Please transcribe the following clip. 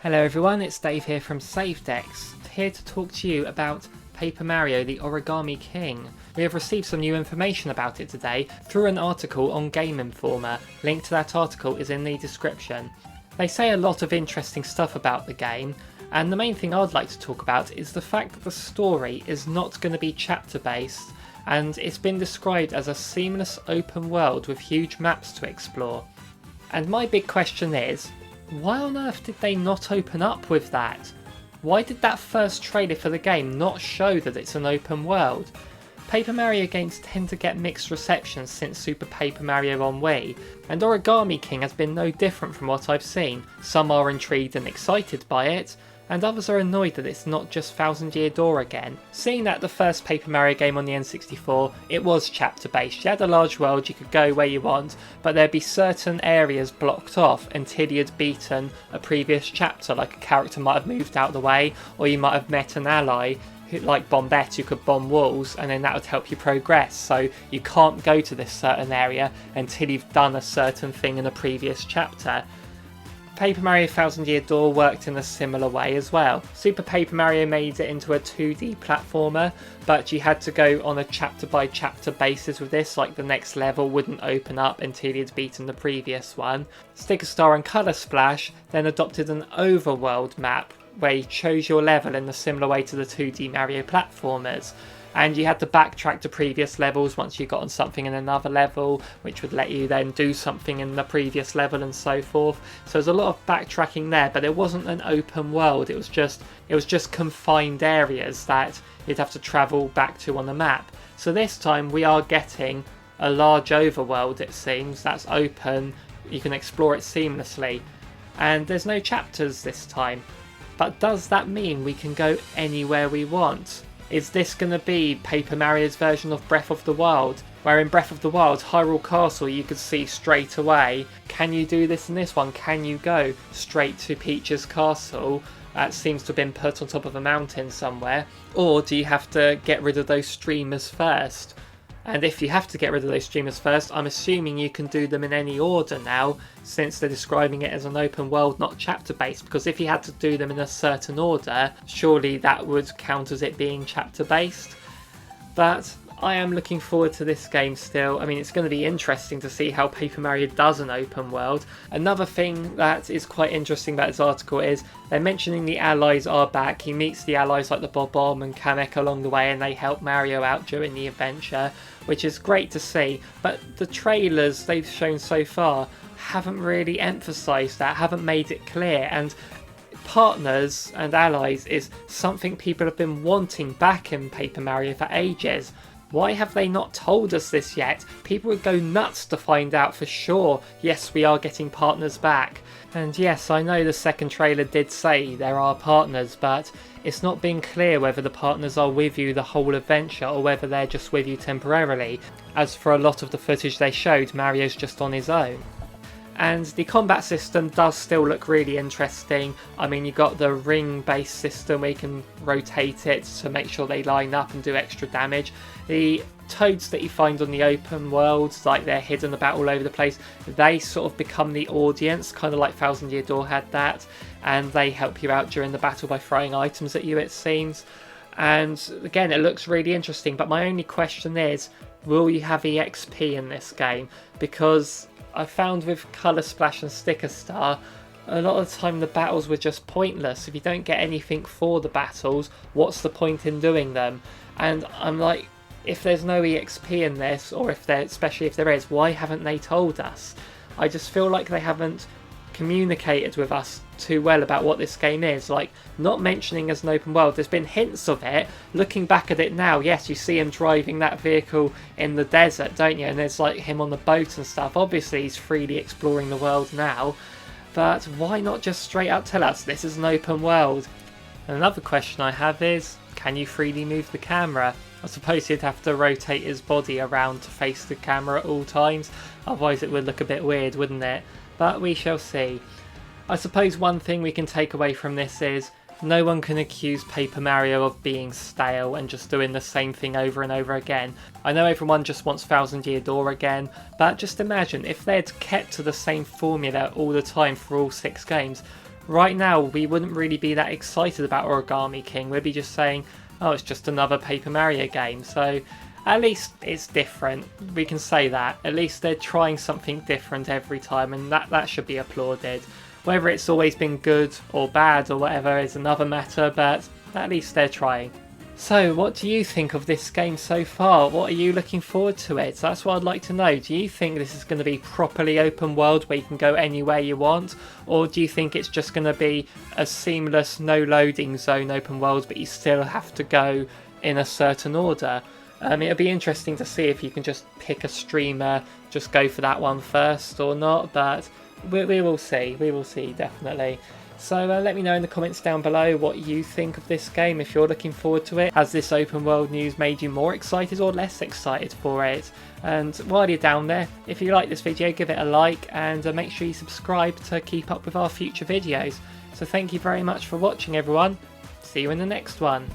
Hello everyone, it's Dave here from SaveDex, here to talk to you about Paper Mario the Origami King. We have received some new information about it today through an article on Game Informer. Link to that article is in the description. They say a lot of interesting stuff about the game, and the main thing I'd like to talk about is the fact that the story is not going to be chapter based, and it's been described as a seamless open world with huge maps to explore. And my big question is, why on earth did they not open up with that? Why did that first trailer for the game not show that it's an open world? Paper Mario games tend to get mixed receptions since Super Paper Mario on Wii, and Origami King has been no different from what I've seen. Some are intrigued and excited by it, and others are annoyed that it's not just Thousand Year Door again. Seeing that the first Paper Mario game on the N64, it was chapter based. You had a large world, you could go where you want, but there'd be certain areas blocked off until you'd beaten a previous chapter, like a character might have moved out of the way, or you might have met an ally like Bombette who could bomb walls, and then that would help you progress. So you can't go to this certain area until you've done a certain thing in a previous chapter. Paper Mario Thousand Year Door worked in a similar way as well. Super Paper Mario made it into a 2D platformer, but you had to go on a chapter by chapter basis with this, like the next level wouldn't open up until you'd beaten the previous one. Sticker Star and Colour Splash then adopted an overworld map where you chose your level in a similar way to the 2D Mario platformers. And you had to backtrack to previous levels once you got on something in another level, which would let you then do something in the previous level and so forth. So there's a lot of backtracking there, but it wasn't an open world. It was just confined areas that you'd have to travel back to on the map. So this time we are getting a large overworld, it seems, that's open. You can explore it seamlessly. And there's no chapters this time. But does that mean we can go anywhere we want? Is this going to be Paper Mario's version of Breath of the Wild, where in Breath of the Wild, Hyrule Castle you could see straight away? Can you do this in this one? Can you go straight to Peach's castle that seems to have been put on top of a mountain somewhere? Or do you have to get rid of those streamers first? And if you have to get rid of those streamers first, I'm assuming you can do them in any order now, since they're describing it as an open world, not chapter based, because if you had to do them in a certain order, surely that would count as it being chapter based. But I am looking forward to this game still. I mean, it's going to be interesting to see how Paper Mario does an open world. Another thing that is quite interesting about this article is they're mentioning the allies are back. He meets the allies like the Bob-Omb and Kamek along the way, and they help Mario out during the adventure, which is great to see. But the trailers they've shown so far haven't really emphasised that, haven't made it clear, and partners and allies is something people have been wanting back in Paper Mario for ages. Why have they not told us this yet? People would go nuts to find out for sure. Yes, we are getting partners back. And yes, I know the second trailer did say there are partners, but it's not been clear whether the partners are with you the whole adventure or whether they're just with you temporarily. As for a lot of the footage they showed, Mario's just on his own. And the combat system does still look really interesting. I mean, you got the ring based system where you can rotate it to make sure they line up and do extra damage. The toads that you find on the open worlds, like they're hidden about all over the place, they sort of become the audience, kind of like Thousand Year Door had that, and they help you out during the battle by throwing items at you, it seems. And again, it looks really interesting, but my only question is, will you have EXP in this game? Because I found with Colour Splash and Sticker Star, a lot of the time the battles were just pointless. If you don't get anything for the battles, what's the point in doing them? And I'm like, if there's no EXP in this, or if there, especially if there is, why haven't they told us? I just feel like they haven't communicated with us too well about what this game is. Like, not mentioning as an open world, there's been hints of it. Looking back at it now, yes, you see him driving that vehicle in the desert, don't you? And there's like him on the boat and stuff. Obviously he's freely exploring the world now, but why not just straight up tell us this is an open world? And another question I have is, can you freely move the camera? I suppose he'd have to rotate his body around to face the camera at all times, otherwise it would look a bit weird, wouldn't it? But we shall see. I suppose one thing we can take away from this is no one can accuse Paper Mario of being stale and just doing the same thing over and over again. I know everyone just wants Thousand Year Door again, but just imagine if they'd kept to the same formula all the time for all 6 games, right now we wouldn't really be that excited about Origami King. We'd be just saying, oh, it's just another Paper Mario game. So at least it's different. We can say that. At least they're trying something different every time, and that should be applauded. Whether it's always been good or bad or whatever is another matter, but at least they're trying. So, what do you think of this game so far? What are you looking forward to it? That's what I'd like to know. Do you think this is going to be properly open world where you can go anywhere you want? Or do you think it's just going to be a seamless, no loading zone open world, but you still have to go in a certain order? It'll be interesting to see if you can just pick a streamer, just go for that one first or not, but we will see. We will see, definitely. So let me know in the comments down below what you think of this game, if you're looking forward to it. Has this open world news made you more excited or less excited for it? And while you're down there, if you like this video, give it a like, and make sure you subscribe to keep up with our future videos. So thank you very much for watching, everyone. See you in the next one.